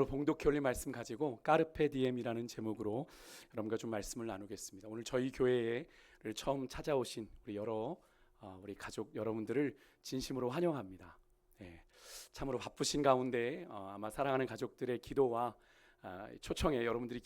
오늘 봉독해 올린 말씀 가지고 까르페 디엠이라는 제목으로 여러분과 좀 말씀을 나누겠습니다. 오늘 저희 교회에 처음 찾아오신 우리 가족 여러분들을 진심으로 환영합니다. 참으로 바쁘신 가운데 아마 사랑하는 가족들의 기도와 초청에 여러분들이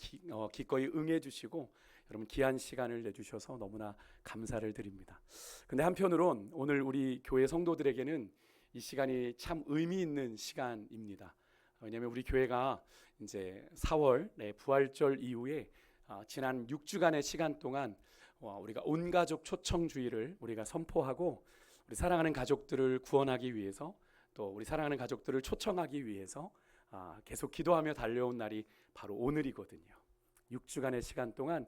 기꺼이 응해 주시고 여러분 귀한 시간을 내주셔서 너무나 감사를 드립니다. 근데 한편으론 오늘 우리 교회 성도들에게는 이 시간이 참 의미 있는 시간입니다. 왜냐하면 우리 교회가 이제 4월 부활절 이후에 지난 6주간의 시간 동안 우리가 온 가족 초청주의를 우리가 선포하고 우리 사랑하는 가족들을 구원하기 위해서 또 우리 사랑하는 가족들을 초청하기 위해서 계속 기도하며 달려온 날이 바로 오늘이거든요. 6주간의 시간 동안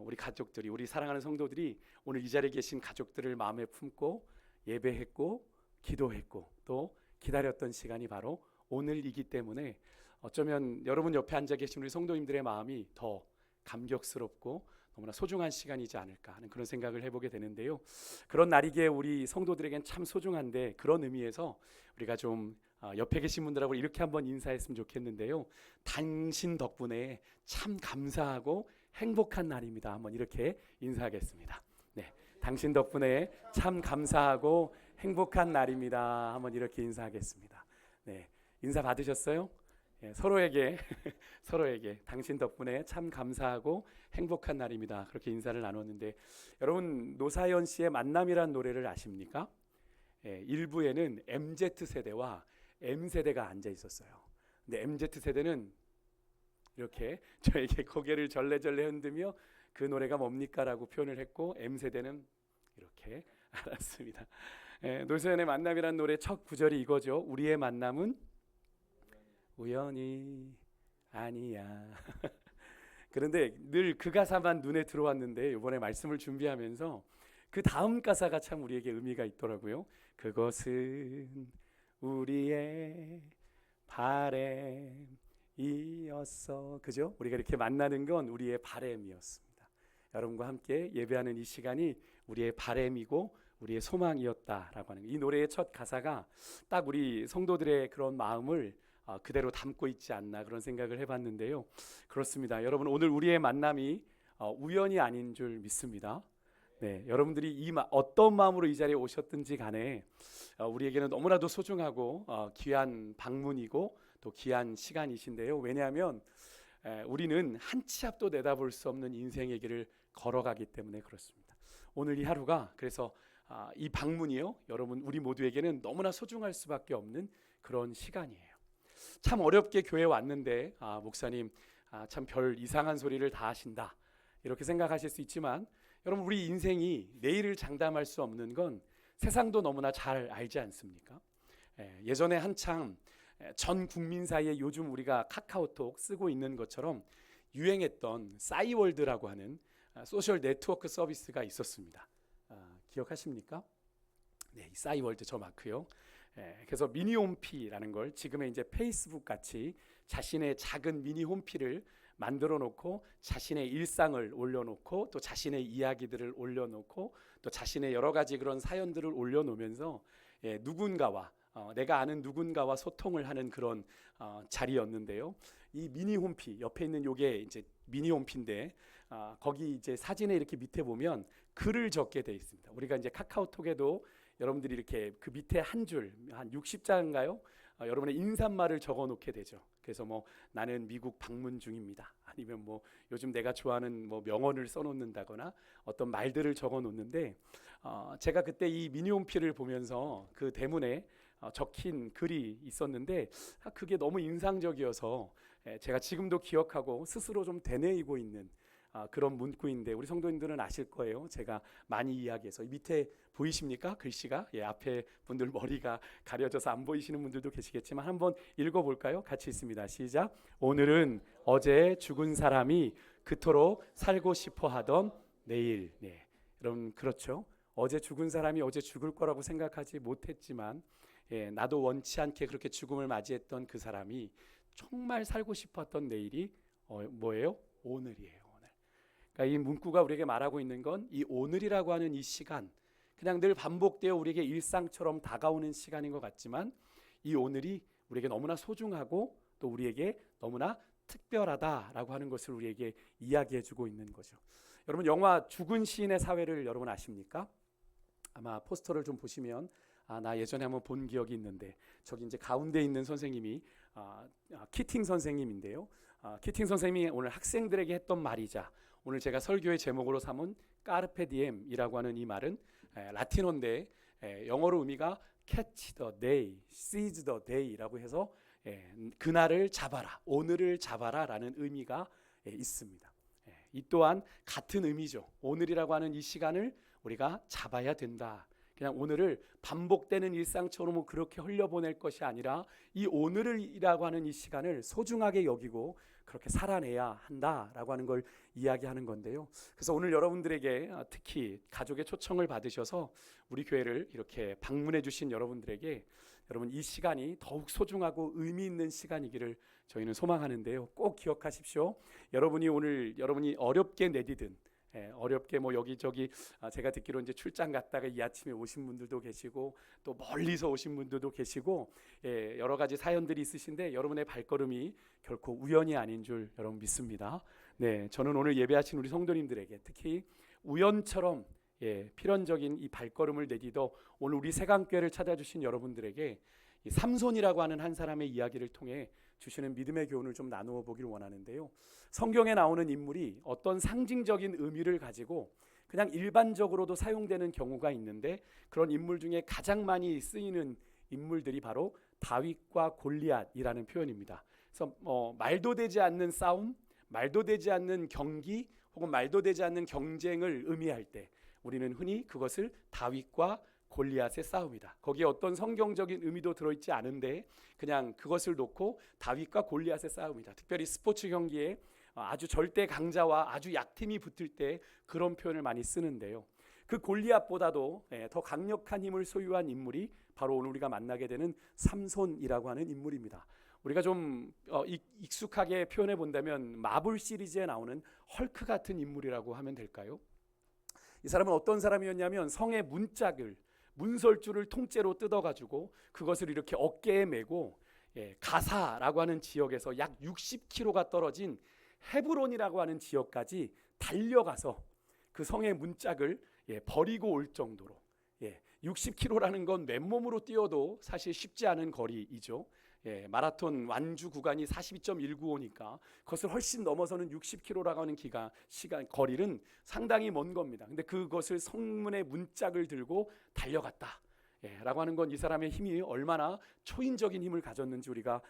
우리 가족들이, 우리 사랑하는 성도들이 오늘 이 자리에 계신 가족들을 마음에 품고 예배했고 기도했고 또 기다렸던 시간이 바로 오늘이기 때문에 어쩌면 여러분 옆에 앉아 계신 우리 성도님들의 마음이 더 감격스럽고 너무나 소중한 시간이지 않을까 하는 그런 생각을 해보게 되는데요. 그런 날이기에 우리 성도들에겐 참 소중한데, 그런 의미에서 우리가 좀 옆에 계신 분들하고 이렇게 한번 인사했으면 좋겠는데요. 당신 덕분에 참 감사하고 행복한 날입니다. 한번 이렇게 인사하겠습니다. 네, 당신 덕분에 참 감사하고 행복한 날입니다. 한번 이렇게 인사하겠습니다. 네, 인사 받으셨어요? 서로에게 당신 덕분에 참 감사하고 행복한 날입니다. 그렇게 인사를 나눴는데, 여러분 노사연 씨의 만남이란 노래를 아십니까? 일부에는 MZ세대와 M세대가 앉아 있었어요. 근데 MZ세대는 이렇게 저에게 고개를 절레절레 흔들며 그 노래가 뭡니까? 라고 표현을 했고, M세대는 이렇게 알았습니다. 노사연의 만남이란 노래 첫 구절이 이거죠. 우리의 만남은 우연이 아니야. 그런데 늘 그 가사만 눈에 들어왔는데 이번에 말씀을 준비하면서 그 다음 가사가 참 우리에게 의미가 있더라고요. 그것은 우리의 바램이었어. 그죠? 우리가 이렇게 만나는 건 우리의 바램이었습니다. 여러분과 함께 예배하는 이 시간이 우리의 바램이고 우리의 소망이었다라고 하는, 이 노래의 첫 가사가 딱 우리 성도들의 그런 마음을 그대로 담고 있지 않나, 그런 생각을 해봤는데요. 그렇습니다. 여러분, 오늘 우리의 만남이 우연이 아닌 줄 믿습니다. 네, 여러분들이 어떤 마음으로 이 자리에 오셨든지 간에 우리에게는 너무나도 소중하고 귀한 방문이고 또 귀한 시간이신데요. 왜냐하면 우리는 한 치 앞도 내다볼 수 없는 인생의 길을 걸어가기 때문에 그렇습니다. 오늘 이 하루가 그래서 이 방문이요, 여러분 우리 모두에게는 너무나 소중할 수밖에 없는 그런 시간이에요. 참 어렵게 교회에 왔는데 목사님 참 별 이상한 소리를 다 하신다, 이렇게 생각하실 수 있지만, 여러분 우리 인생이 내일을 장담할 수 없는 건 세상도 너무나 잘 알지 않습니까? 예전에 한창 전 국민 사이에 요즘 우리가 카카오톡 쓰고 있는 것처럼 유행했던 싸이월드라고 하는 소셜 네트워크 서비스가 있었습니다. 기억하십니까? 네, 이 싸이월드 저 마크요. 그래서 미니 홈피라는 걸, 지금의 이제 페이스북 같이 자신의 작은 미니 홈피를 만들어 놓고 자신의 일상을 올려놓고 또 자신의 이야기들을 올려놓고 또 자신의 여러 가지 그런 사연들을 올려놓으면서 누군가와 내가 아는 누군가와 소통을 하는 그런 자리였는데요. 이 미니 홈피 옆에 있는 요게 이제 미니 홈피인데 거기 이제 사진에 이렇게 밑에 보면 글을 적게 돼 있습니다. 우리가 이제 카카오톡에도 여러분들이 이렇게 그 밑에 한 줄, 한 60자인가요? 여러분의 인사말을 적어 놓게 되죠. 그래서 뭐 나는 미국 방문 중입니다. 아니면 뭐 요즘 내가 좋아하는 뭐 명언을 써 놓는다거나 어떤 말들을 적어 놓는데, 제가 그때 이 미니홈피를 보면서 그 대문에 적힌 글이 있었는데 그게 너무 인상적이어서 제가 지금도 기억하고 스스로 좀 되뇌이고 있는 그런 문구인데, 우리 성도님들은 아실 거예요. 제가 많이 이야기해서 이 밑에 보이십니까? 글씨가 앞에 분들 머리가 가려져서 안 보이시는 분들도 계시겠지만 한번 읽어볼까요? 같이 있습니다. 시작. 오늘은 어제 죽은 사람이 그토록 살고 싶어 하던 내일. 네, 여러분 그렇죠? 어제 죽은 사람이 어제 죽을 거라고 생각하지 못했지만 나도 원치 않게 그렇게 죽음을 맞이했던 그 사람이 정말 살고 싶었던 내일이 뭐예요? 오늘이에요. 그러니까 이 문구가 우리에게 말하고 있는 건 이 오늘이라고 하는 이 시간, 그냥 늘 반복되어 우리에게 일상처럼 다가오는 시간인 것 같지만 이 오늘이 우리에게 너무나 소중하고 또 우리에게 너무나 특별하다라고 하는 것을 우리에게 이야기해주고 있는 거죠. 여러분, 영화 죽은 시인의 사회를 여러분 아십니까? 아마 포스터를 좀 보시면 나 예전에 한번 본 기억이 있는데, 저기 이제 가운데 있는 선생님이 키팅 선생님인데요. 키팅 선생님이 오늘 학생들에게 했던 말이자 오늘 제가 설교의 제목으로 삼은 까르페 디엠이라고 하는 이 말은 라틴어인데 영어로 의미가 catch the day, seize the day라고 해서 그날을 잡아라, 오늘을 잡아라라는 의미가 있습니다. 이 또한 같은 의미죠. 오늘이라고 하는 이 시간을 우리가 잡아야 된다. 그냥 오늘을 반복되는 일상처럼 그렇게 흘려보낼 것이 아니라 이 오늘이라고 하는 이 시간을 소중하게 여기고 그렇게 살아내야 한다라고 하는 걸 이야기하는 건데요. 그래서 오늘 여러분들에게 특히 가족의 초청을 받으셔서 우리 교회를 이렇게 방문해 주신 여러분들에게 여러분 이 시간이 더욱 소중하고 의미 있는 시간이기를 저희는 소망하는데요. 꼭 기억하십시오. 여러분이 어렵게 내디딘 어렵게 뭐 여기저기 제가 듣기로 이제 출장 갔다가 이 아침에 오신 분들도 계시고 또 멀리서 오신 분들도 계시고 여러 가지 사연들이 있으신데 여러분의 발걸음이 결코 우연이 아닌 줄 여러분 믿습니다. 네, 저는 오늘 예배하신 우리 성도님들에게 특히 우연처럼 필연적인 이 발걸음을 내딛어 오늘 우리 세강교회를 찾아주신 여러분들에게 이 삼손이라고 하는 한 사람의 이야기를 통해 주시는 믿음의 교훈을 좀 나누어 보기를 원하는데요. 성경에 나오는 인물이 어떤 상징적인 의미를 가지고 그냥 일반적으로도 사용되는 경우가 있는데 그런 인물 중에 가장 많이 쓰이는 인물들이 바로 다윗과 골리앗이라는 표현입니다. 그래서 말도 되지 않는 싸움, 말도 되지 않는 경기 혹은 말도 되지 않는 경쟁을 의미할 때 우리는 흔히 그것을 다윗과 골리앗의 싸움이다. 거기에 어떤 성경적인 의미도 들어있지 않은데 그냥 그것을 놓고 다윗과 골리앗의 싸움이다. 특별히 스포츠 경기에 아주 절대 강자와 아주 약팀이 붙을 때 그런 표현을 많이 쓰는데요. 그 골리앗보다도 더 강력한 힘을 소유한 인물이 바로 오늘 우리가 만나게 되는 삼손이라고 하는 인물입니다. 우리가 좀 익숙하게 표현해 본다면 마블 시리즈에 나오는 헐크 같은 인물이라고 하면 될까요? 이 사람은 어떤 사람이었냐면 성의 문설주를 통째로 뜯어가지고 그것을 이렇게 어깨에 메고 가사라고 하는 지역에서 약 60km가 떨어진 헤브론이라고 하는 지역까지 달려가서 그 성의 문짝을 버리고 올 정도로 60km라는 건 맨몸으로 뛰어도 사실 쉽지 않은 거리이죠. 마라톤 완주 구간이 42.195니까 그것을 훨씬 넘어서는 60km라고 하는 거리는 상당히 먼 겁니다. 근데 그것을 성문의 문짝을 들고 달려갔다 라고 하는 건 이 사람의 힘이 얼마나 초인적인 힘을 가졌는지 우리가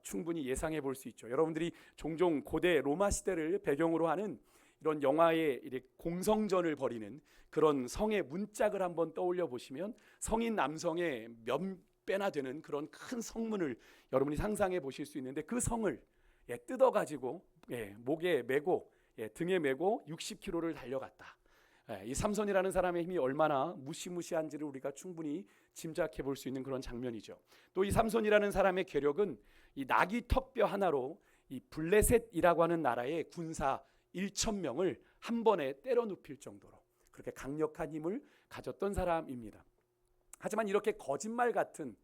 충분히 예상해 볼 수 있죠. 여러분들이 종종 고대 로마 시대를 배경으로 하는 이런 영화의 공성전을 벌이는 그런 성의 문짝을 한번 떠올려 보시면 성인 남성의 몇 배나 되는 그런 큰 성문을 여러분이 상상해 보실 수 있는데 그 성을 뜯어가지고 목에 메고 등에 메고 60km를 달려갔다. 이 삼손이라는 사람의 힘이 얼마나 무시무시한지를 우리가 충분히 짐작해 볼 수 있는 그런 장면이죠. 또 이 삼손이라는 사람의 괴력은 이 나귀 턱뼈 하나로 이 블레셋이라고 하는 나라의 군사 1,000명을 한 번에 때려 눕힐 정도로 그렇게 강력한 힘을 가졌던 사람입니다. 하지만 이렇게 거짓말 같은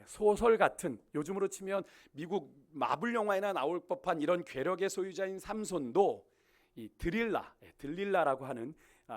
소설 같은 요즘으로 치면 미국 마블 영화에나 나올 법한 이런 괴력의 소유자인 삼손도 이 들릴라라고 하는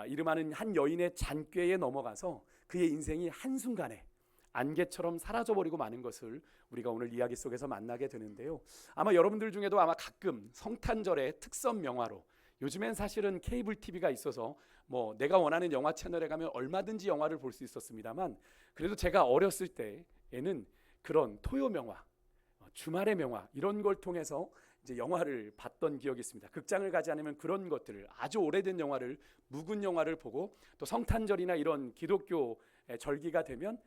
이름하는 한 여인의 잔꾀에 넘어가서 그의 인생이 한순간에 안개처럼 사라져버리고 마는 것을 우리가 오늘 이야기 속에서 만나게 되는데요. 아마 여러분들 중에도 아마 가끔 성탄절의 특선 영화로 요즘엔 사실은 케이블 TV가 있어서 뭐 내가 원하는 영화 채널에 가면 얼마든지 영화를 볼 수 있었습니다만 그래도 제가 어렸을 때에는 그런 토요 명화, 주말의 명화 이런 걸 통해서 이제 영화를 봤던 기억이 있습니다. 극장을 가지 않으면 그런 것들을 아주 오래된 영화를 묵은 영화를 보고 또 성탄절이나 이런 기독교 절기가 되면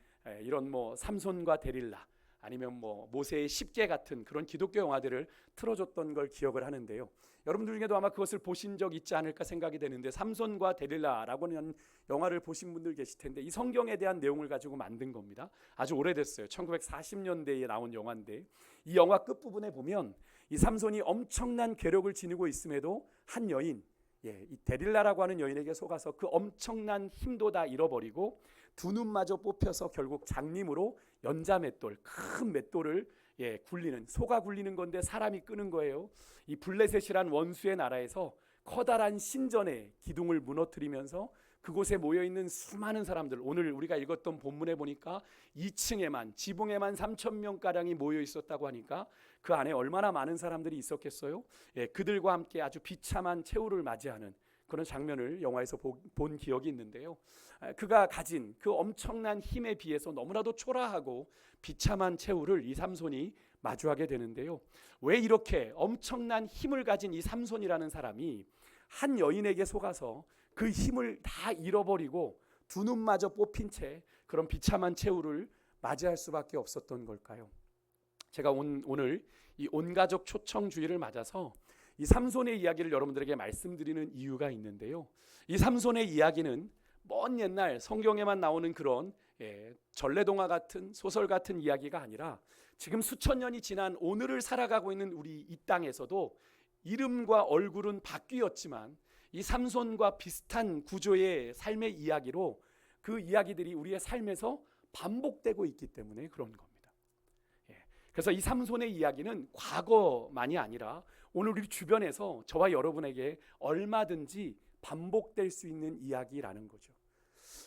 이런 뭐 삼손과 데릴라 아니면 뭐 모세의 10개 같은 그런 기독교 영화들을 틀어줬던 걸 기억을 하는데요. 여러분들 중에도 아마 그것을 보신 적 있지 않을까 생각이 되는데 삼손과 데릴라라고 하는 영화를 보신 분들 계실 텐데 이 성경에 대한 내용을 가지고 만든 겁니다. 아주 오래됐어요. 1940년대에 나온 영화인데 이 영화 끝부분에 보면 이 삼손이 엄청난 괴력을 지니고 있음에도 한 여인 이 데릴라라고 하는 여인에게 속아서 그 엄청난 힘도 다 잃어버리고 두 눈마저 뽑혀서 결국 장님으로 연자 맷돌 큰 맷돌을 굴리는, 소가 굴리는 건데 사람이 끄는 거예요. 이 블레셋이란 원수의 나라에서 커다란 신전의 기둥을 무너뜨리면서 그곳에 모여있는 수많은 사람들, 오늘 우리가 읽었던 본문에 보니까 2층에만 지붕에만 3,000명가량이 모여 있었다고 하니까 그 안에 얼마나 많은 사람들이 있었겠어요. 그들과 함께 아주 비참한 최후를 맞이하는 그런 장면을 영화에서 본 기억이 있는데요. 그가 가진 그 엄청난 힘에 비해서 너무나도 초라하고 비참한 최후를 이 삼손이 마주하게 되는데요. 왜 이렇게 엄청난 힘을 가진 이 삼손이라는 사람이 한 여인에게 속아서 그 힘을 다 잃어버리고 두 눈마저 뽑힌 채 그런 비참한 최후를 맞이할 수밖에 없었던 걸까요? 제가 오늘 이 온가족 초청주의를 맞아서 이 삼손의 이야기를 여러분들에게 말씀드리는 이유가 있는데요. 이 삼손의 이야기는 먼 옛날 성경에만 나오는 그런 전래동화 같은 소설 같은 이야기가 아니라 지금 수천 년이 지난 오늘을 살아가고 있는 우리 이 땅에서도 이름과 얼굴은 바뀌었지만 이 삼손과 비슷한 구조의 삶의 이야기로 그 이야기들이 우리의 삶에서 반복되고 있기 때문에 그런 겁니다. 그래서 이 삼손의 이야기는 과거만이 아니라 오늘 우리 주변에서 저와 여러분에게 얼마든지 반복될 수 있는 이야기라는 거죠.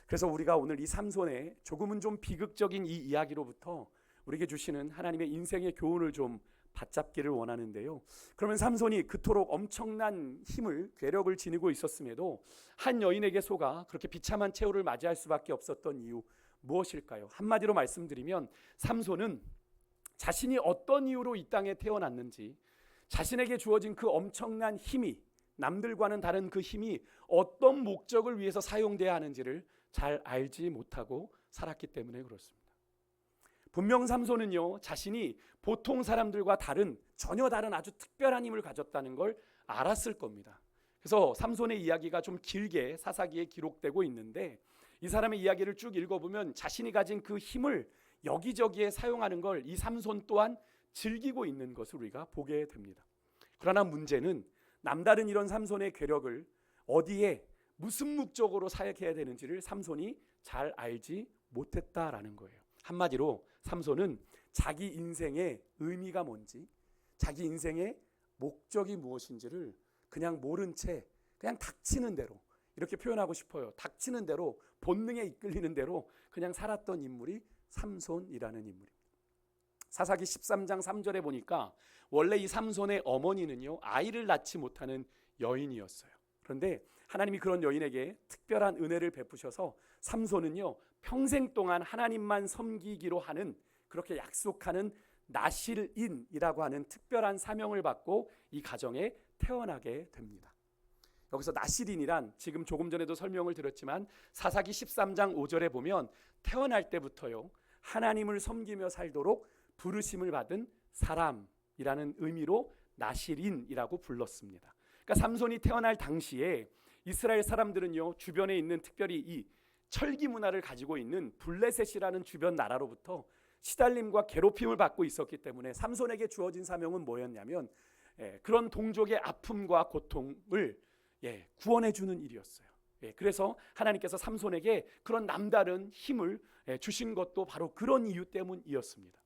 그래서 우리가 오늘 이 삼손의 조금은 좀 비극적인 이 이야기로부터 우리에게 주시는 하나님의 인생의 교훈을 좀 받잡기를 원하는데요. 그러면 삼손이 그토록 엄청난 힘을, 괴력을 지니고 있었음에도 한 여인에게 속아 그렇게 비참한 최후를 맞이할 수밖에 없었던 이유 무엇일까요? 한마디로 말씀드리면 삼손은 자신이 어떤 이유로 이 땅에 태어났는지, 자신에게 주어진 그 엄청난 힘이, 남들과는 다른 그 힘이 어떤 목적을 위해서 사용돼야 하는지를 잘 알지 못하고 살았기 때문에 그렇습니다. 분명 삼손은요, 자신이 보통 사람들과 다른, 전혀 다른 아주 특별한 힘을 가졌다는 걸 알았을 겁니다. 그래서 삼손의 이야기가 좀 길게 사사기에 기록되고 있는데 이 사람의 이야기를 쭉 읽어보면 자신이 가진 그 힘을 여기저기에 사용하는 걸 이 삼손 또한 즐기고 있는 것을 우리가 보게 됩니다. 그러나 문제는 남다른 이런 삼손의 괴력을 어디에 무슨 목적으로 사용해야 되는지를 삼손이 잘 알지 못했다라는 거예요. 한마디로 삼손은 자기 인생의 의미가 뭔지, 자기 인생의 목적이 무엇인지를 그냥 모른 채 그냥 닥치는 대로, 이렇게 표현하고 싶어요. 닥치는 대로, 본능에 이끌리는 대로 그냥 살았던 인물이 삼손이라는 인물입니다. 사사기 13장 3절에 보니까 원래 이 삼손의 어머니는요, 아이를 낳지 못하는 여인이었어요. 그런데 하나님이 그런 여인에게 특별한 은혜를 베푸셔서 삼손은요, 평생 동안 하나님만 섬기기로 하는, 그렇게 약속하는 나실인이라고 하는 특별한 사명을 받고 이 가정에 태어나게 됩니다. 여기서 나실인이란 지금 조금 전에도 설명을 드렸지만 사사기 13장 5절에 보면 태어날 때부터요, 하나님을 섬기며 살도록 부르심을 받은 사람이라는 의미로 나실인이라고 불렀습니다. 그러니까 삼손이 태어날 당시에 이스라엘 사람들은요, 주변에 있는, 특별히 이 철기 문화를 가지고 있는 블레셋이라는 주변 나라로부터 시달림과 괴롭힘을 받고 있었기 때문에 삼손에게 주어진 사명은 뭐였냐면 그런 동족의 아픔과 고통을 구원해 주는 일이었어요. 그래서 하나님께서 삼손에게 그런 남다른 힘을 주신 것도 바로 그런 이유 때문이었습니다.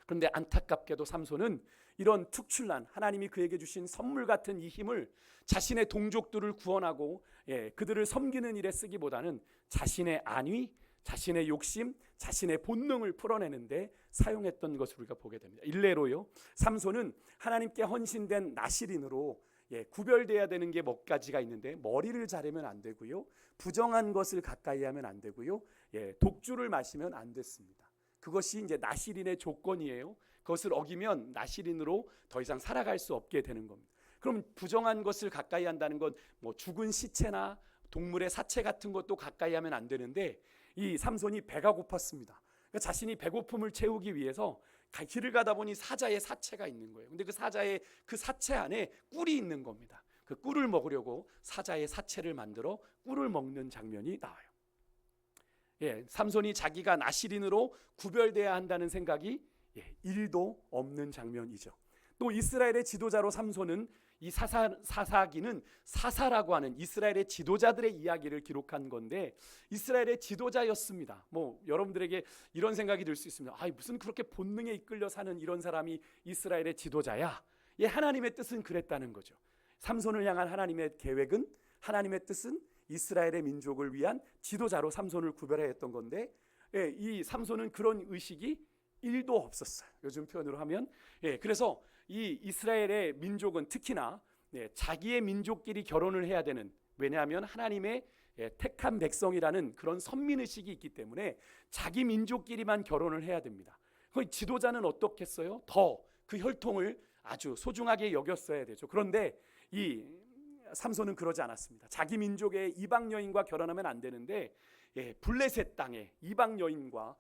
그런데 안타깝게도 삼손은 이런 특출난 하나님이 그에게 주신 선물 같은 이 힘을 자신의 동족들을 구원하고 그들을 섬기는 일에 쓰기보다는 자신의 안위, 자신의 욕심, 자신의 본능을 풀어내는데 사용했던 것을 우리가 보게 됩니다. 일례로요, 삼손은 하나님께 헌신된 나실인으로 구별돼야 되는 게 몇 가지가 있는데, 머리를 자르면 안 되고요, 부정한 것을 가까이 하면 안 되고요, 독주를 마시면 안 됐습니다. 그것이 이제 나실인의 조건이에요. 그것을 어기면 나실인으로 더 이상 살아갈 수 없게 되는 겁니다. 그럼 부정한 것을 가까이 한다는 건 뭐 죽은 시체나 동물의 사체 같은 것도 가까이 하면 안 되는데, 이 삼손이 배가 고팠습니다. 그러니까 자신이 배고픔을 채우기 위해서 길을 가다 보니 사자의 사체가 있는 거예요. 근데 그 사자의 그 사체 안에 꿀이 있는 겁니다. 그 꿀을 먹으려고 사자의 사체를 만들어 꿀을 먹는 장면이 나와요. 삼손이 자기가 나실인으로 구별돼야 한다는 생각이 1도 없는 장면이죠. 또 이스라엘의 지도자로 삼손은 이 사사기는 사사라고 하는 이스라엘의 지도자들의 이야기를 기록한 건데 이스라엘의 지도자였습니다. 뭐 여러분들에게 이런 생각이 들 수 있습니다. 무슨 그렇게 본능에 이끌려 사는 이런 사람이 이스라엘의 지도자야? 예, 하나님의 뜻은 그랬다는 거죠. 삼손을 향한 하나님의 계획은, 하나님의 뜻은 이스라엘의 민족을 위한 지도자로 삼손을 구별했던 건데, 예, 이 삼손은 그런 의식이 1도 없었어요. 요즘 표현으로 하면. 예, 그래서 이 이스라엘의 민족은 특히나 자기의 민족끼리 결혼을 해야 되는, 왜냐하면 하나님의 택한 백성이라는 그런 선민의식이 있기 때문에 자기 민족끼리만 결혼을 해야 됩니다. 지도자는 어떻겠어요? 더 그 혈통을 아주 소중하게 여겼어야 되죠. 그런데 이 삼손은 그러지 않았습니다. 자기 민족의 이방 여인과 결혼하면 안 되는데 블레셋 땅의 이방 여인과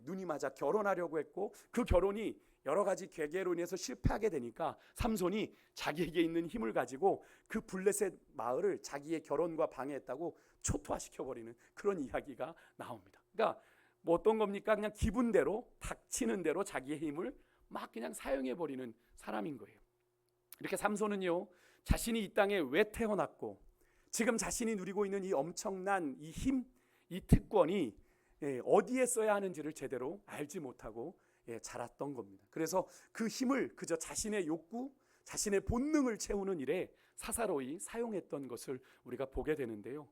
눈이 맞아 결혼하려고 했고, 그 결혼이 여러 가지 계계로 인해서 실패하게 되니까 삼손이 자기에게 있는 힘을 가지고 그 블레셋 마을을 자기의 결혼과 방해했다고 초토화시켜버리는 그런 이야기가 나옵니다. 그러니까 뭐 어떤 겁니까? 그냥 기분대로 닥치는 대로 자기의 힘을 막 그냥 사용해버리는 사람인 거예요. 이렇게 삼손은요, 자신이 이 땅에 왜 태어났고 지금 자신이 누리고 있는 이 엄청난 이 힘, 이 특권이 어디에 써야 하는지를 제대로 알지 못하고 자랐던 겁니다. 그래서 그 힘을 그저 자신의 욕구, 자신의 본능을 채우는 일에 사사로이 사용했던 것을 우리가 보게 되는데요.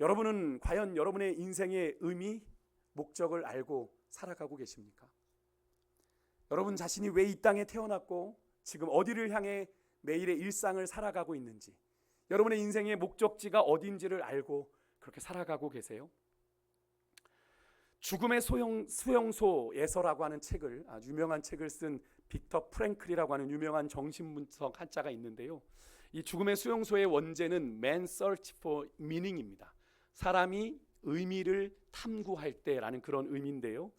여러분은 과연 여러분의 인생의 의미, 목적을 알고 살아가고 계십니까? 여러분 자신이 왜 이 땅에 태어났고 지금 어디를 향해 매일의 일상을 살아가고 있는지, 여러분의 인생의 목적지가 어딘지를 알고 그렇게 살아가고 계세요? 죽음의 수용소에서라고 하는 책을, 아주 유명한 책을 쓴 빅터 프랭클이라고 하는 유명한 정신분석 학자가 있는데요. 이 죽음의 수용소의 원제는 Man Search for Meaning입니다. 사람이 의미를 탐구할 때라는 그런 의미인데요.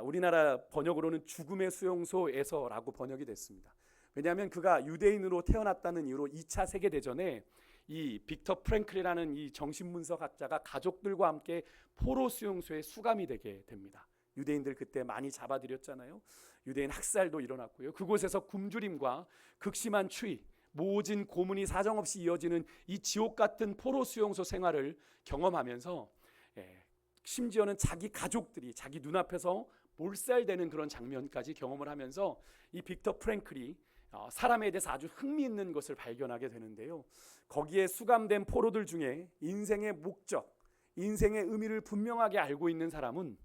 우리나라 번역으로는 죽음의 수용소에서라고 번역이 됐습니다. 왜냐하면 그가 유대인으로 태어났다는 이유로 2차 세계대전에 이 빅터 프랭클이라는 이 정신분석학자가 가족들과 함께 포로 수용소에 수감이 되게 됩니다. 유대인들 그때 많이 잡아들였잖아요. 유대인 학살도 일어났고요. 그곳에서 굶주림과 극심한 추위, 모진 고문이 사정없이 이어지는 이 지옥 같은 포로 수용소 생활을 경험하면서 심지어는 자기 가족들이 자기 눈앞에서 몰살되는 그런 장면까지 경험을 하면서 이 빅터 프랭클이 사람에 대해서 아주 흥미있는 것을 발견하게 되는데요. 거기에 수감된 포로들 중에 인생의 목적, 인생의 의미를 분명하게 알고 있는 사람은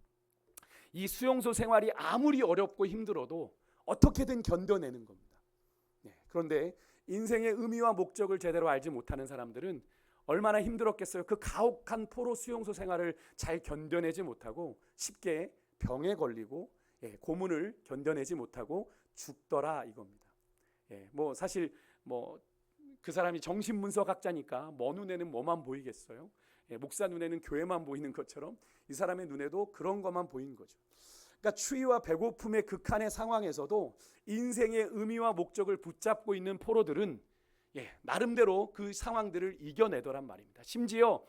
이 수용소 생활이 아무리 어렵고 힘들어도 어떻게든 견뎌내는 겁니다. 그런데 인생의 의미와 목적을 제대로 알지 못하는 사람들은 얼마나 힘들었겠어요. 그 가혹한 포로 수용소 생활을 잘 견뎌내지 못하고 쉽게 병에 걸리고 고문을 견뎌내지 못하고 죽더라 이겁니다. 뭐 사실 뭐 그 사람이 정신분석학자니까 먼 눈에는 뭐만 보이겠어요? 목사 눈에는 교회만 보이는 것처럼 이 사람의 눈에도 그런 것만 보인 거죠. 그러니까 추위와 배고픔의 극한의 상황에서도 인생의 의미와 목적을 붙잡고 있는 포로들은 나름대로 그 상황들을 이겨내더란 말입니다. 심지어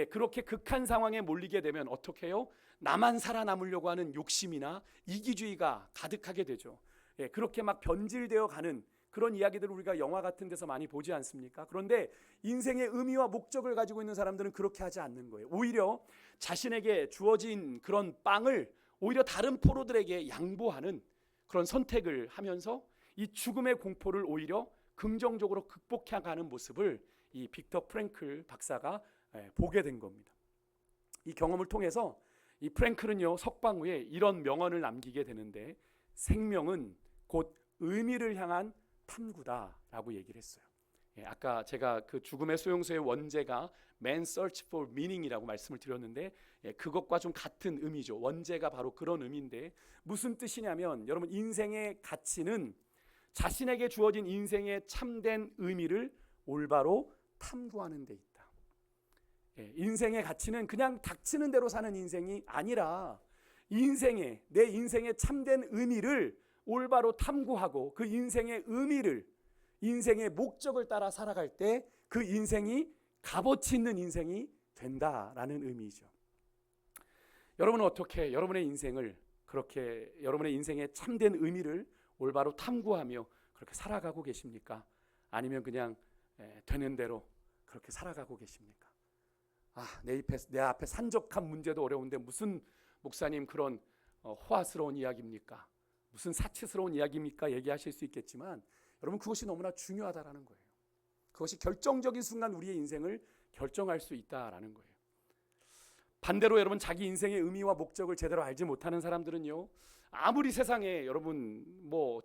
그렇게 극한 상황에 몰리게 되면 어떻게 해요? 나만 살아남으려고 하는 욕심이나 이기주의가 가득하게 되죠. 그렇게 막 변질되어 가는 그런 이야기들을 우리가 영화 같은 데서 많이 보지 않습니까? 그런데 인생의 의미와 목적을 가지고 있는 사람들은 그렇게 하지 않는 거예요. 오히려 자신에게 주어진 그런 빵을 오히려 다른 포로들에게 양보하는 그런 선택을 하면서 이 죽음의 공포를 오히려 긍정적으로 극복해가는 모습을 이 빅터 프랭클 박사가 보게 된 겁니다. 이 경험을 통해서 이 프랭클은요, 석방 후에 이런 명언을 남기게 되는데, 생명은 곧 의미를 향한 탐구다라고 얘기를 했어요. 아까 제가 그 죽음의 수용소의 원제가 Man Search for Meaning이라고 말씀을 드렸는데, 그것과 좀 같은 의미죠. 원제가 바로 그런 의미인데 무슨 뜻이냐면, 여러분 인생의 가치는 자신에게 주어진 인생의 참된 의미를 올바로 탐구하는 데 있다. 인생의 가치는 그냥 닥치는 대로 사는 인생이 아니라 내 인생의 참된 의미를 올바로 탐구하고 그 인생의 의미를, 인생의 목적을 따라 살아갈 때 그 인생이 값어치 있는 인생이 된다라는 의미죠. 여러분은 어떻게 여러분의 인생을 그렇게 여러분의 인생의 참된 의미를 올바로 탐구하며 그렇게 살아가고 계십니까? 아니면 그냥 되는 대로 그렇게 살아가고 계십니까? 내 앞에 산적한 문제도 어려운데 무슨 목사님 그런 호화스러운 이야기입니까? 무슨 사치스러운 이야기입니까? 얘기하실 수 있겠지만 여러분, 그것이 너무나 중요하다라는 거예요. 그것이 결정적인 순간 우리의 인생을 결정할 수 있다라는 거예요. 반대로 여러분, 자기 인생의 의미와 목적을 제대로 알지 못하는 사람들은요, 아무리 세상에 여러분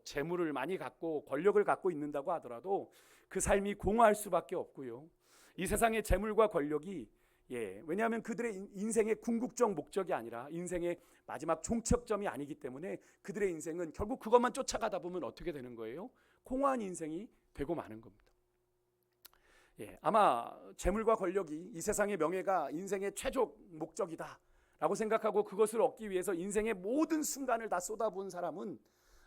재물을 많이 갖고 권력을 갖고 있는다고 하더라도 그 삶이 공허할 수밖에 없고요. 이 세상의 재물과 권력이 왜냐하면 그들의 인생의 궁극적 목적이 아니라 인생의 마지막 종착점이 아니기 때문에 그들의 인생은 결국 그것만 쫓아가다 보면 어떻게 되는 거예요? 공허한 인생이 되고 마는 겁니다. 아마 재물과 권력이 이 세상의 명예가 인생의 최종 목적이다 라고 생각하고 그것을 얻기 위해서 인생의 모든 순간을 다 쏟아부은 사람은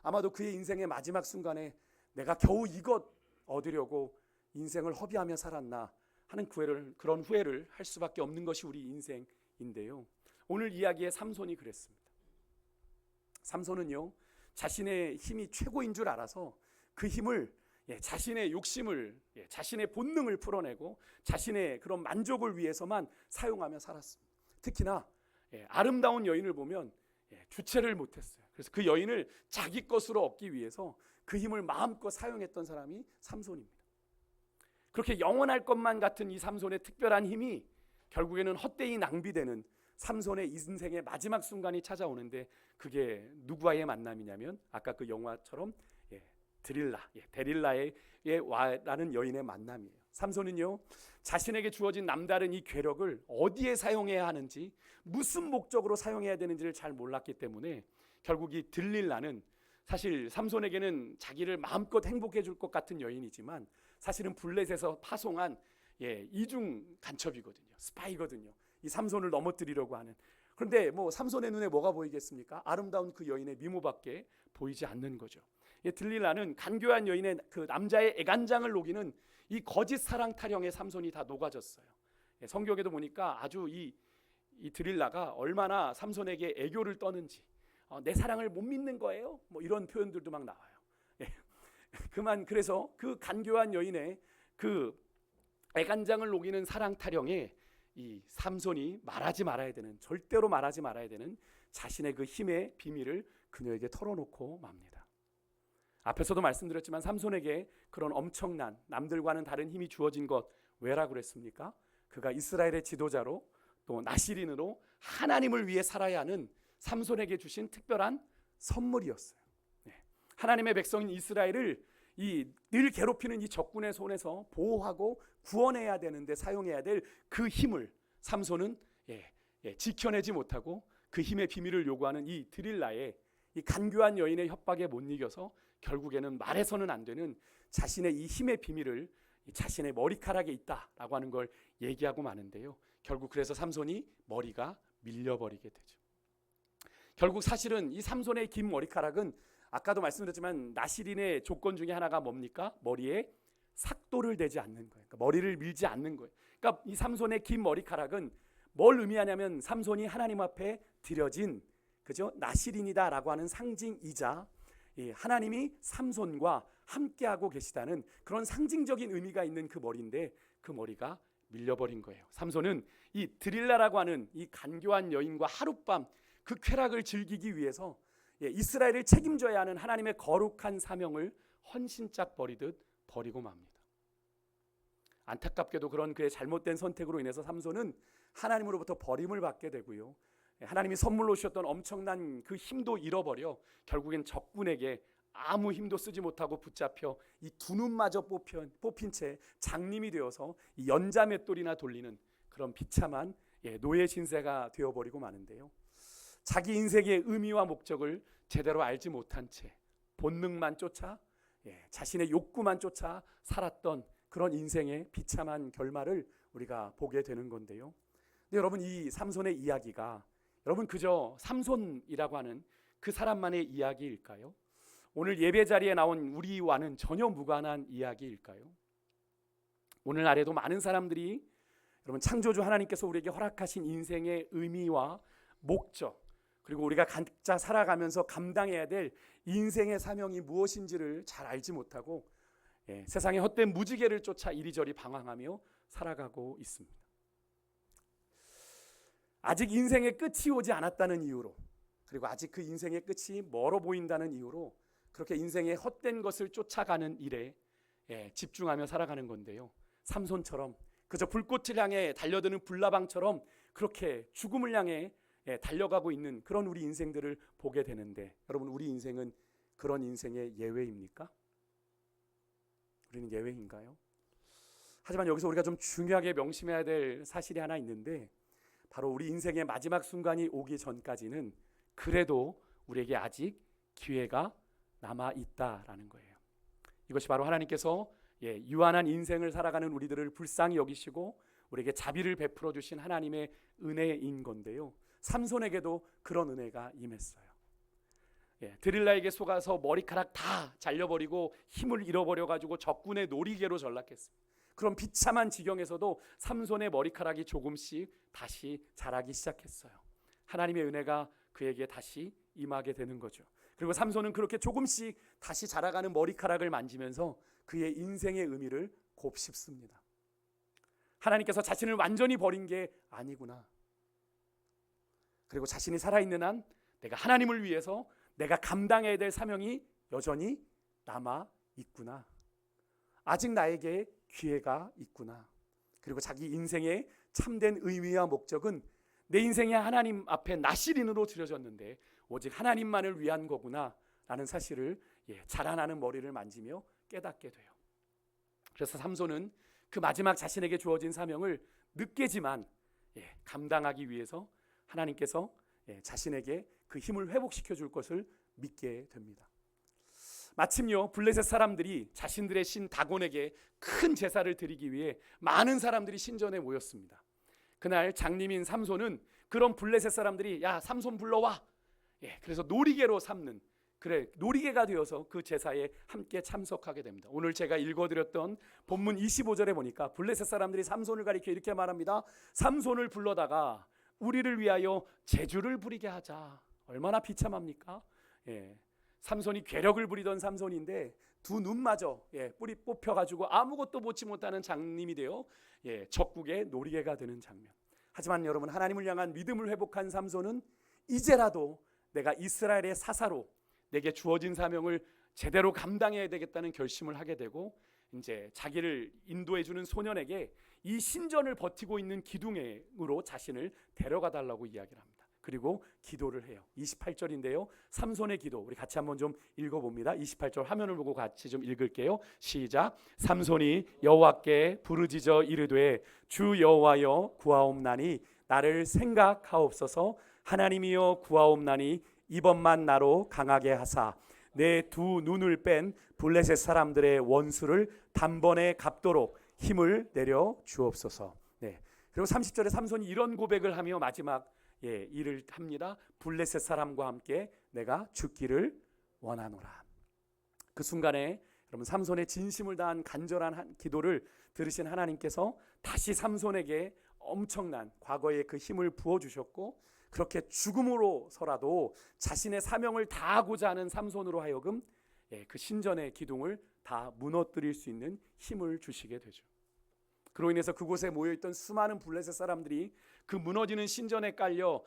아마도 그의 인생의 마지막 순간에 내가 겨우 이것 얻으려고 인생을 허비하며 살았나 하는 그런 후회를 할 수밖에 없는 것이 우리 인생인데요. 오늘 이야기의 삼손이 그랬습니다. 삼손은요, 자신의 힘이 최고인 줄 알아서 그 힘을 자신의 욕심을, 자신의 본능을 풀어내고 자신의 그런 만족을 위해서만 사용하며 살았습니다. 특히나 아름다운 여인을 보면 주체를 못했어요. 그래서 그 여인을 자기 것으로 얻기 위해서 그 힘을 마음껏 사용했던 사람이 삼손입니다. 그렇게 영원할 것만 같은 이 삼손의 특별한 힘이 결국에는 헛되이 낭비되는 삼손의 인생의 마지막 순간이 찾아오는데, 그게 누구와의 만남이냐면 아까 그 영화처럼 데릴라의 와라는 여인의 만남이에요. 삼손은요, 자신에게 주어진 남다른 이 괴력을 어디에 사용해야 하는지, 무슨 목적으로 사용해야 되는지를 잘 몰랐기 때문에 결국 이 들릴라는, 사실 삼손에게는 자기를 마음껏 행복해 줄 것 같은 여인이지만 사실은 블레셋에서 파송한 이중 간첩이거든요. 스파이거든요. 이 삼손을 넘어뜨리려고 하는. 그런데 삼손의 눈에 뭐가 보이겠습니까? 아름다운 그 여인의 미모밖에 보이지 않는 거죠. 들릴라는 간교한 여인의 그 남자의 애간장을 녹이는 이 거짓 사랑 타령에 삼손이 다 녹아졌어요. 성경에도 보니까 아주 이 들릴라가 얼마나 삼손에게 애교를 떠는지, 내 사랑을 못 믿는 거예요? 이런 표현들도 막 나와요. 그래서 그 간교한 여인의 그 애간장을 녹이는 사랑 타령에 이 삼손이 말하지 말아야 되는, 절대로 말하지 말아야 되는 자신의 그 힘의 비밀을 그녀에게 털어놓고 맙니다. 앞에서도 말씀드렸지만 삼손에게 그런 엄청난 남들과는 다른 힘이 주어진 것 왜라고 그랬습니까? 그가 이스라엘의 지도자로 또 나시린으로 하나님을 위해 살아야 하는 삼손에게 주신 특별한 선물이었어요. 하나님의 백성인 이스라엘을 늘 괴롭히는 이 적군의 손에서 보호하고 구원해야 되는데 사용해야 될 그 힘을 삼손은 지켜내지 못하고 그 힘의 비밀을 요구하는 이 드릴라의 이 간교한 여인의 협박에 못 이겨서 결국에는 말해서는 안 되는 자신의 이 힘의 비밀을 자신의 머리카락에 있다라고 하는 걸 얘기하고 마는데요. 결국 그래서 삼손이 머리가 밀려버리게 되죠. 결국 사실은 이 삼손의 긴 머리카락은 아까도 말씀드렸지만 나시린의 조건 중에 하나가 뭡니까? 머리에 삭도를 대지 않는 거예요. 그러니까 머리를 밀지 않는 거예요. 그러니까 이 삼손의 긴 머리카락은 뭘 의미하냐면 삼손이 하나님 앞에 드려진 나시린이다라고 하는 상징이자 하나님이 삼손과 함께하고 계시다는 그런 상징적인 의미가 있는 그 머리인데, 그 머리가 밀려버린 거예요. 삼손은 이 드릴라라고 하는 이 간교한 여인과 하룻밤 그 쾌락을 즐기기 위해서 이스라엘을 책임져야 하는 하나님의 거룩한 사명을 헌신짝 버리듯 버리고 맙니다. 안타깝게도 그런 그의 잘못된 선택으로 인해서 삼손은 하나님으로부터 버림을 받게 되고요. 하나님이 선물로 주셨던 엄청난 그 힘도 잃어버려 결국엔 적군에게 아무 힘도 쓰지 못하고 붙잡혀 이 두 눈마저 뽑힌 채 장님이 되어서 이 연자맷돌이나 돌리는 그런 비참한 노예 신세가 되어버리고 마는데요. 자기 인생의 의미와 목적을 제대로 알지 못한 채 본능만 쫓아 자신의 욕구만 쫓아 살았던 그런 인생의 비참한 결말을 우리가 보게 되는 건데요. 근데 여러분, 이 삼손의 이야기가 여러분 그저 삼손이라고 하는 그 사람만의 이야기일까요? 오늘 예배 자리에 나온 우리와는 전혀 무관한 이야기일까요? 오늘날에도 많은 사람들이 여러분 창조주 하나님께서 우리에게 허락하신 인생의 의미와 목적, 그리고 우리가 각자 살아가면서 감당해야 될 인생의 사명이 무엇인지를 잘 알지 못하고 세상의 헛된 무지개를 쫓아 이리저리 방황하며 살아가고 있습니다. 아직 인생의 끝이 오지 않았다는 이유로, 그리고 아직 그 인생의 끝이 멀어 보인다는 이유로 그렇게 인생의 헛된 것을 쫓아가는 일에 집중하며 살아가는 건데요. 삼손처럼 그저 불꽃을 향해 달려드는 불나방처럼 그렇게 죽음을 향해 달려가고 있는 그런 우리 인생들을 보게 되는데, 여러분, 우리 인생은 그런 인생의 예외입니까? 우리는 예외인가요? 하지만 여기서 우리가 좀 중요하게 명심해야 될 사실이 하나 있는데, 바로 우리 인생의 마지막 순간이 오기 전까지는 그래도 우리에게 아직 기회가 남아 있다라는 거예요. 이것이 바로 하나님께서 유한한 인생을 살아가는 우리들을 불쌍히 여기시고 우리에게 자비를 베풀어 주신 하나님의 은혜인 건데요. 삼손에게도 그런 은혜가 임했어요. 드릴라에게 속아서 머리카락 다 잘려버리고 힘을 잃어버려가지고 적군의 놀이개로 전락했습니다. 그런 비참한 지경에서도 삼손의 머리카락이 조금씩 다시 자라기 시작했어요. 하나님의 은혜가 그에게 다시 임하게 되는 거죠. 그리고 삼손은 그렇게 조금씩 다시 자라가는 머리카락을 만지면서 그의 인생의 의미를 곱씹습니다. 하나님께서 자신을 완전히 버린 게 아니구나. 그리고 자신이 살아있는 한 내가 하나님을 위해서 내가 감당해야 될 사명이 여전히 남아 있구나. 아직 나에게 기회가 있구나. 그리고 자기 인생의 참된 의미와 목적은 내 인생의 하나님 앞에 나시린으로 드려졌는데 오직 하나님만을 위한 거구나 라는 사실을 자라나는 머리를 만지며 깨닫게 돼요. 그래서 삼손은 그 마지막 자신에게 주어진 사명을 늦게지만 감당하기 위해서 하나님께서 자신에게 그 힘을 회복시켜 줄 것을 믿게 됩니다. 마침요, 블레셋 사람들이 자신들의 신 다곤에게 큰 제사를 드리기 위해 많은 사람들이 신전에 모였습니다. 그날 장님인 삼손은 그런 블레셋 사람들이 야, 삼손 불러와. 그래서 놀이개로 삼는, 놀이개가 되어서 그 제사에 함께 참석하게 됩니다. 오늘 제가 읽어드렸던 본문 25절에 보니까 블레셋 사람들이 삼손을 가리켜 이렇게 말합니다. 삼손을 불러다가 우리를 위하여 제주를 부리게 하자. 얼마나 비참합니까? 삼손이 괴력을 부리던 삼손인데 두 눈마저 뿌리 뽑혀가지고 아무것도 보지 못하는 장님이 되어 적국의 놀이개가 되는 장면. 하지만 여러분, 하나님을 향한 믿음을 회복한 삼손은 이제라도 내가 이스라엘의 사사로 내게 주어진 사명을 제대로 감당해야 되겠다는 결심을 하게 되고, 이제 자기를 인도해 주는 소년에게 이 신전을 버티고 있는 기둥으로 자신을 데려가 달라고 이야기를 합니다. 그리고 기도를 해요. 28절인데요. 삼손의 기도, 우리 같이 한번 좀 읽어봅니다. 28절 화면을 보고 같이 좀 읽을게요. 시작. 삼손이 여호와께 부르짖어 이르되 주 여호와여 구하옵나니 나를 생각하옵소서. 하나님이여 구하옵나니 이번만 나로 강하게 하사 내 두 눈을 뺀 블레셋 사람들의 원수를 단번에 갚도록 힘을 내려 주옵소서. 그리고 30절에 삼손이 이런 고백을 하며 마지막 일을 합니다. 블레셋 사람과 함께 내가 죽기를 원하노라. 그 순간에 여러분, 삼손의 진심을 다한 간절한 기도를 들으신 하나님께서 다시 삼손에게 엄청난 과거의 그 힘을 부어주셨고, 그렇게 죽음으로서라도 자신의 사명을 다하고자 하는 삼손으로 하여금 그 신전의 기둥을 다 무너뜨릴 수 있는 힘을 주시게 되죠. 그로 인해서 그곳에 모여있던 수많은 블레셋 사람들이 그 무너지는 신전에 깔려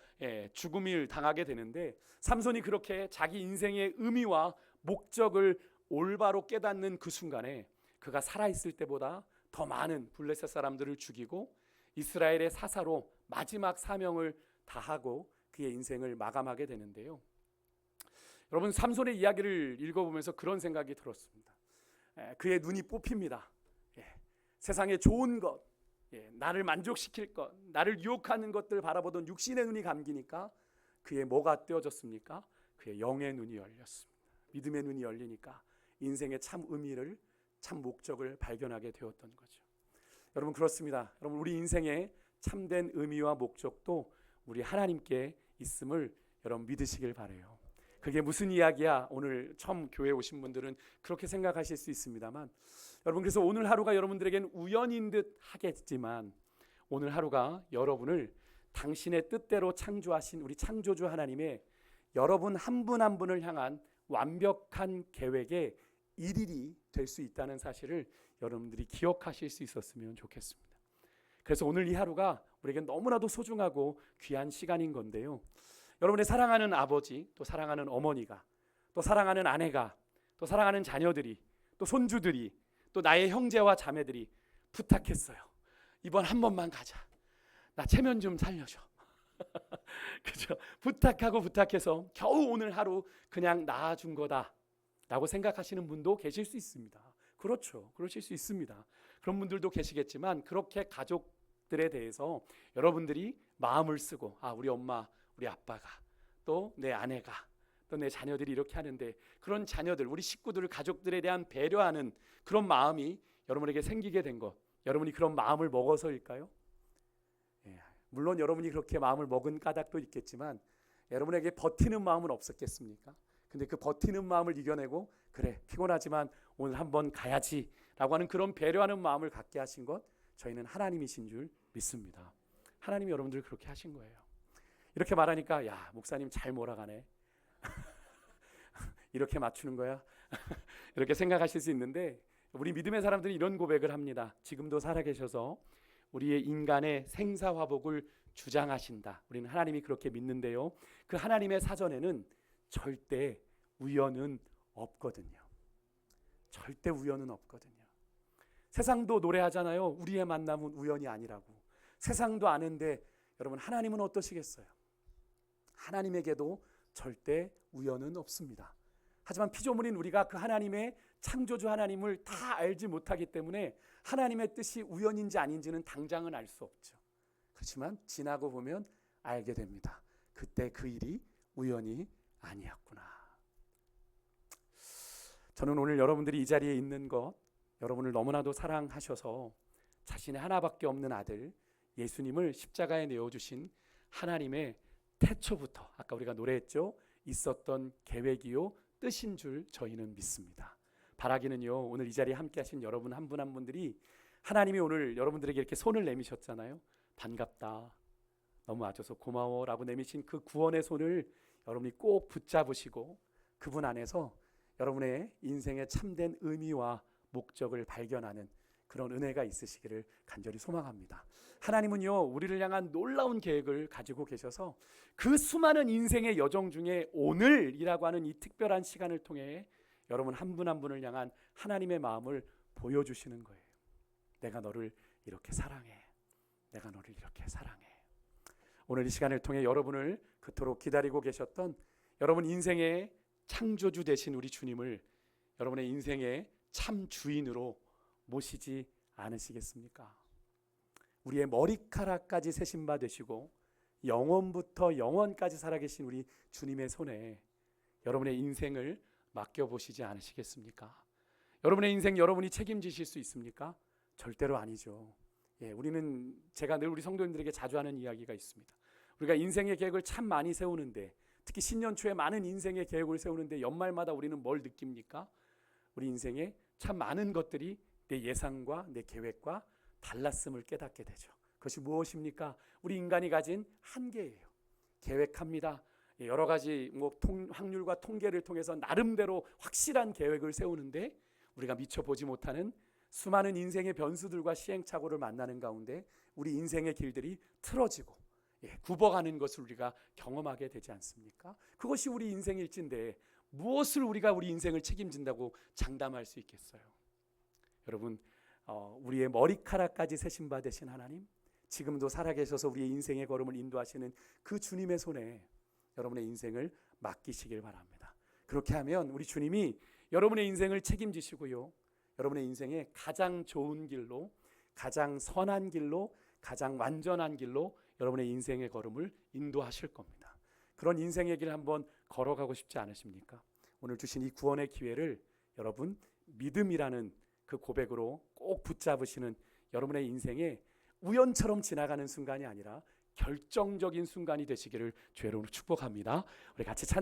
죽음을 당하게 되는데, 삼손이 그렇게 자기 인생의 의미와 목적을 올바로 깨닫는 그 순간에 그가 살아있을 때보다 더 많은 블레셋 사람들을 죽이고 이스라엘의 사사로 마지막 사명을 다하고 그의 인생을 마감하게 되는데요. 여러분, 삼손의 이야기를 읽어보면서 그런 생각이 들었습니다. 그의 눈이 뽑힙니다. 세상에 좋은 것, 나를 만족시킬 것, 나를 유혹하는 것들 바라보던 육신의 눈이 감기니까 그의 뭐가 떼어졌습니까? 그의 영의 눈이 열렸습니다. 믿음의 눈이 열리니까 인생의 참 의미를, 참 목적을 발견하게 되었던 거죠. 여러분, 그렇습니다. 여러분, 우리 인생의 참된 의미와 목적도 우리 하나님께 있음을 여러분 믿으시길 바라요. 그게 무슨 이야기야? 오늘 처음 교회에 오신 분들은 그렇게 생각하실 수 있습니다만, 여러분, 그래서 오늘 하루가 여러분들에겐 우연인 듯 하겠지만 오늘 하루가 여러분을 당신의 뜻대로 창조하신 우리 창조주 하나님의 여러분 한 분 한 분을 향한 완벽한 계획의 일일이 될 수 있다는 사실을 여러분들이 기억하실 수 있었으면 좋겠습니다. 그래서 오늘 이 하루가 우리에게 너무나도 소중하고 귀한 시간인 건데요. 여러분의 사랑하는 아버지, 또 사랑하는 어머니가, 또 사랑하는 아내가, 또 사랑하는 자녀들이, 또 손주들이, 또 나의 형제와 자매들이 부탁했어요. 이번 한 번만 가자. 나 체면 좀 살려줘. 그죠? 부탁해서 겨우 오늘 하루 그냥 나아준 거다라고 생각하시는 분도 계실 수 있습니다. 그렇죠. 그러실 수 있습니다. 그런 분들도 계시겠지만 그렇게 가족들에 대해서 여러분들이 마음을 쓰고 우리 엄마, 우리 아빠가, 또 내 아내가, 또 내 자녀들이 이렇게 하는데 그런 자녀들, 우리 식구들, 가족들에 대한 배려하는 그런 마음이 여러분에게 생기게 된 것, 여러분이 그런 마음을 먹어서일까요? 물론 여러분이 그렇게 마음을 먹은 까닭도 있겠지만 여러분에게 버티는 마음은 없었겠습니까? 근데 그 버티는 마음을 이겨내고 그래 피곤하지만 오늘 한번 가야지 라고 하는 그런 배려하는 마음을 갖게 하신 것, 저희는 하나님이신 줄 믿습니다. 하나님이 여러분들을 그렇게 하신 거예요. 이렇게 말하니까 야 목사님 잘 몰아가네. 이렇게 맞추는 거야? 이렇게 생각하실 수 있는데 우리 믿음의 사람들이 이런 고백을 합니다. 지금도 살아계셔서 우리의 인간의 생사화복을 주장하신다. 우리는 하나님이 그렇게 믿는데요. 그 하나님의 사전에는 절대 우연은 없거든요. 절대 우연은 없거든요. 세상도 노래하잖아요. 우리의 만남은 우연이 아니라고. 세상도 아는데 여러분 하나님은 어떠시겠어요? 하나님에게도 절대 우연은 없습니다. 하지만 피조물인 우리가 그 하나님의 창조주 하나님을 다 알지 못하기 때문에 하나님의 뜻이 우연인지 아닌지는 당장은 알 수 없죠. 그렇지만 지나고 보면 알게 됩니다. 그때 그 일이 우연이 아니었구나. 저는 오늘 여러분들이 이 자리에 있는 것, 여러분을 너무나도 사랑하셔서 자신의 하나밖에 없는 아들 예수님을 십자가에 내어주신 하나님의 태초부터 아까 우리가 노래했죠. 있었던 계획이요 뜻인 줄 저희는 믿습니다. 바라기는요, 오늘 이 자리에 함께 하신 여러분 한 분 한 분들이 하나님이 오늘 여러분들에게 이렇게 손을 내미셨잖아요. 반갑다, 너무 와줘서 고마워 라고 내미신 그 구원의 손을 여러분이 꼭 붙잡으시고 그분 안에서 여러분의 인생의 참된 의미와 목적을 발견하는 그런 은혜가 있으시기를 간절히 소망합니다. 하나님은요, 우리를 향한 놀라운 계획을 가지고 계셔서 그 수많은 인생의 여정 중에 오늘이라고 하는 이 특별한 시간을 통해 여러분 한 분 한 분을 향한 하나님의 마음을 보여주시는 거예요. 내가 너를 이렇게 사랑해. 내가 너를 이렇게 사랑해. 오늘 이 시간을 통해 여러분을 그토록 기다리고 계셨던 여러분 인생의 창조주 되신 우리 주님을 여러분의 인생의 참 주인으로 모시지 않으시겠습니까? 우리의 머리카락까지 세신 바 되시고 영원부터 영원까지 살아계신 우리 주님의 손에 여러분의 인생을 맡겨보시지 않으시겠습니까? 여러분의 인생 여러분이 책임지실 수 있습니까? 절대로 아니죠. 우리는 제가 늘 우리 성도님들에게 자주 하는 이야기가 있습니다. 우리가 인생의 계획을 참 많이 세우는데 특히 신년 초에 많은 인생의 계획을 세우는데 연말마다 우리는 뭘 느낍니까? 우리 인생에 참 많은 것들이 내 예상과 내 계획과 달랐음을 깨닫게 되죠. 그것이 무엇입니까? 우리 인간이 가진 한계예요. 계획합니다. 여러 가지 확률과 통계를 통해서 나름대로 확실한 계획을 세우는데 우리가 미처 보지 못하는 수많은 인생의 변수들과 시행착오를 만나는 가운데 우리 인생의 길들이 틀어지고 굽어가는 것을 우리가 경험하게 되지 않습니까? 그것이 우리 인생일진데 무엇을 우리가 우리 인생을 책임진다고 장담할 수 있겠어요? 여러분, 우리의 머리카락까지 세신 바 되신 하나님, 지금도 살아계셔서 우리의 인생의 걸음을 인도하시는 그 주님의 손에 여러분의 인생을 맡기시길 바랍니다. 그렇게 하면 우리 주님이 여러분의 인생을 책임지시고요, 여러분의 인생에 가장 좋은 길로, 가장 선한 길로, 가장 완전한 길로 여러분의 인생의 걸음을 인도하실 겁니다. 그런 인생의 길 한번 걸어가고 싶지 않으십니까? 오늘 주신 이 구원의 기회를 여러분 믿음이라는 그 고백으로 꼭 붙잡으시는 여러분의 인생에 우연처럼 지나가는 순간이 아니라 결정적인 순간이 되시기를 주의 이름으로 축복합니다. 우리 같이 찬양